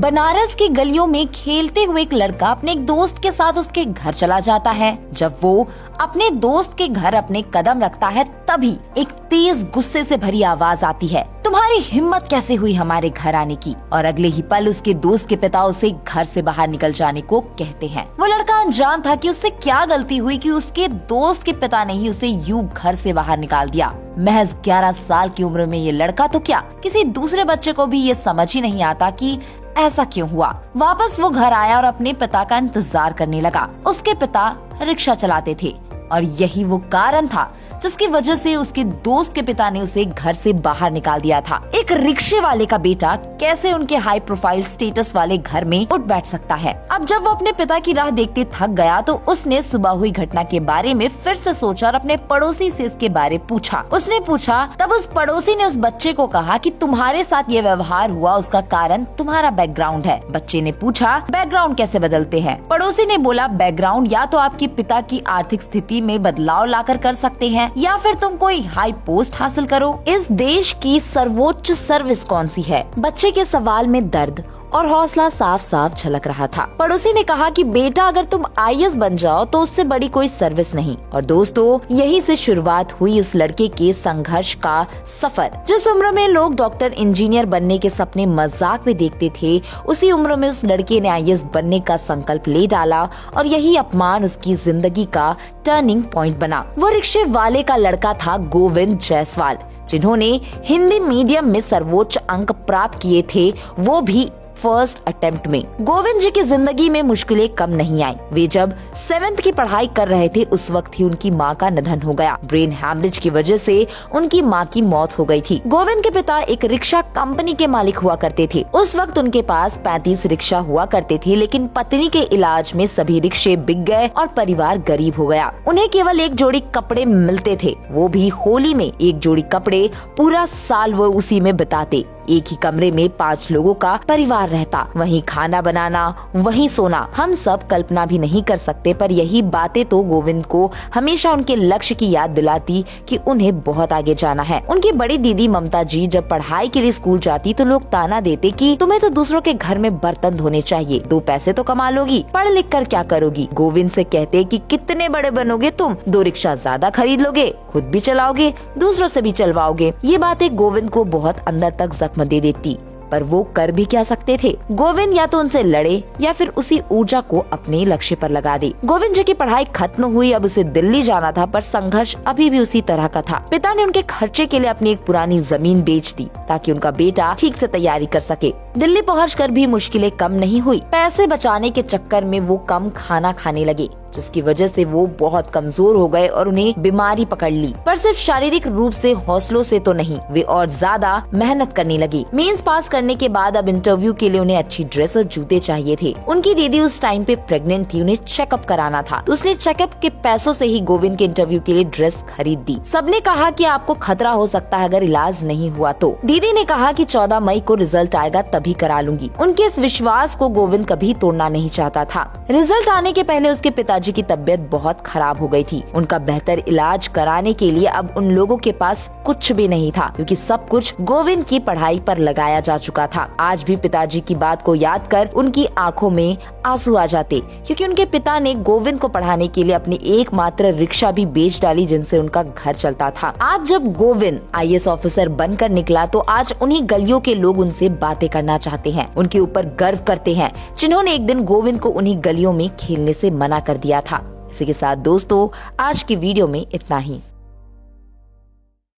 बनारस की गलियों में खेलते हुए एक लड़का अपने एक दोस्त के साथ उसके घर चला जाता है। जब वो अपने दोस्त के घर अपने कदम रखता है तभी एक तेज गुस्से से भरी आवाज आती है, तुम्हारी हिम्मत कैसे हुई हमारे घर आने की। और अगले ही पल उसके दोस्त के पिता उसे घर से बाहर निकल जाने को कहते हैं। वो लड़का अनजान था कि उससे क्या गलती हुई कि उसके दोस्त के पिता ने ही उसे यूं घर से बाहर निकाल दिया। महज 11 साल की उम्र में ये लड़का तो क्या, किसी दूसरे बच्चे को भी ये समझ ही नहीं आता कि ऐसा क्यों हुआ। वापस वो घर आया और अपने पिता का इंतजार करने लगा। उसके पिता रिक्शा चलाते थे और यही वो कारण था जिसकी वजह से उसके दोस्त के पिता ने उसे घर से बाहर निकाल दिया था। एक रिक्शे वाले का बेटा कैसे उनके हाई प्रोफाइल स्टेटस वाले घर में उठ बैठ सकता है। अब जब वो अपने पिता की राह देखते थक गया तो उसने सुबह हुई घटना के बारे में फिर से सोचा और अपने पड़ोसी से इसके बारे पूछा। उसने पूछा तब उस पड़ोसी ने उस बच्चे को कहा कि तुम्हारे साथ ये व्यवहार हुआ उसका कारण तुम्हारा बैकग्राउंड है। बच्चे ने पूछा बैकग्राउंड कैसे बदलते हैं। पड़ोसी ने बोला बैकग्राउंड या तो आपके पिता की आर्थिक स्थिति में बदलाव लाकर कर सकते हैं या फिर तुम कोई हाई पोस्ट हासिल करो। इस देश की सर्वोच्च सर्विस कौन सी है। बच्चे के सवाल में दर्द और हौसला साफ साफ झलक रहा था। पड़ोसी ने कहा कि बेटा अगर तुम आईएएस बन जाओ तो उससे बड़ी कोई सर्विस नहीं। और दोस्तों यही से शुरुआत हुई उस लड़के के संघर्ष का सफर। जिस उम्र में लोग डॉक्टर इंजीनियर बनने के सपने मजाक में देखते थे उसी उम्र में उस लड़के ने आईएएस बनने का संकल्प ले डाला और यही अपमान उसकी जिंदगी का टर्निंग पॉइंट बना। वो रिक्शे वाले का लड़का था गोविंद जायसवाल, जिन्होंने हिंदी मीडियम में सर्वोच्च अंक प्राप्त किए थे, वो भी फर्स्ट अटेम्प्ट में। गोविंद जी की जिंदगी में मुश्किलें कम नहीं आई। वे जब 7th की पढ़ाई कर रहे थे उस वक्त ही उनकी मां का निधन हो गया। ब्रेन हैमरेज की वजह से उनकी मां की मौत हो गई थी। गोविंद के पिता एक रिक्शा कंपनी के मालिक हुआ करते थे। उस वक्त उनके पास 35 रिक्शा हुआ करते थे, लेकिन पत्नी के इलाज में सभी रिक्शे बिक गए और परिवार गरीब हो गया। उन्हें केवल एक जोड़ी कपड़े मिलते थे, वो भी होली में। एक जोड़ी कपड़े पूरा साल वो उसी में बिताते। एक ही कमरे में 5 लोगों का परिवार रहता, वहीं खाना बनाना, वहीं सोना। हम सब कल्पना भी नहीं कर सकते, पर यही बातें तो गोविंद को हमेशा उनके लक्ष्य की याद दिलाती कि उन्हें बहुत आगे जाना है। उनकी बड़ी दीदी ममता जी जब पढ़ाई के लिए स्कूल जाती तो लोग ताना देते कि तुम्हें तो दूसरों के घर में बर्तन धोने चाहिए, 2 पैसे तो कमा लोगी, पढ़ लिख कर क्या करोगी। गोविंद से कहते कि कितने बड़े बनोगे तुम, 2 रिक्शा ज्यादा खरीद लोगे, खुद भी चलाओगे, दूसरों से भी चलवाओगे। ये बातें गोविंद को बहुत अंदर तक जख्म दे देती, पर वो कर भी क्या सकते थे। गोविंद या तो उनसे लड़े या फिर उसी ऊर्जा को अपने लक्ष्य पर लगा दे। गोविंद जी की पढ़ाई खत्म हुई, अब उसे दिल्ली जाना था, पर संघर्ष अभी भी उसी तरह का था। पिता ने उनके खर्चे के लिए अपनी एक पुरानी जमीन बेच दी ताकि उनका बेटा ठीक से तैयारी कर सके। दिल्ली पहुंचकर भी मुश्किलें कम नहीं हुई। पैसे बचाने के चक्कर में वो कम खाना खाने लगे, जिसकी वजह से वो बहुत कमजोर हो गए और उन्हें बीमारी पकड़ ली। पर सिर्फ शारीरिक रूप से, हौसलों से तो नहीं, वे और ज्यादा मेहनत करने लगी। मेंस पास करने के बाद अब इंटरव्यू के लिए उन्हें अच्छी ड्रेस और जूते चाहिए थे। उनकी दीदी उस टाइम पे प्रेग्नेंट थी, उन्हें चेकअप कराना था, तो उसने चेकअप के पैसों से ही गोविंद के इंटरव्यू के लिए ड्रेस खरीद दी। सबने कहा कि आपको खतरा हो सकता है अगर इलाज नहीं हुआ तो। दीदी ने कहा कि 14 मई को रिजल्ट आएगा तभी करा लूंगी। उनके इस विश्वास को गोविंद कभी तोड़ना नहीं चाहता था। रिजल्ट आने के पहले उसके पिताजी की तबीयत बहुत खराब हो गई थी। उनका बेहतर इलाज कराने के लिए अब उन लोगों के पास कुछ भी नहीं था, क्योंकि सब कुछ गोविंद की पढ़ाई पर लगाया जा चुका था। आज भी पिताजी की बात को याद कर उनकी आंखों में आंसू आ जाते, क्योंकि उनके पिता ने गोविंद को पढ़ाने के लिए अपनी एकमात्र रिक्शा भी बेच डाली जिनसे उनका घर चलता था। आज जब गोविंद आईएएस ऑफिसर बनकर निकला तो आज उन्हीं गलियों के लोग उनसे बातें करना चाहते हैं, उनके ऊपर गर्व करते हैं, जिन्होंने एक दिन गोविंद को उन्हीं गलियों में खेलने से मना कर दिया था। इसी के साथ दोस्तों आज की वीडियो में इतना ही।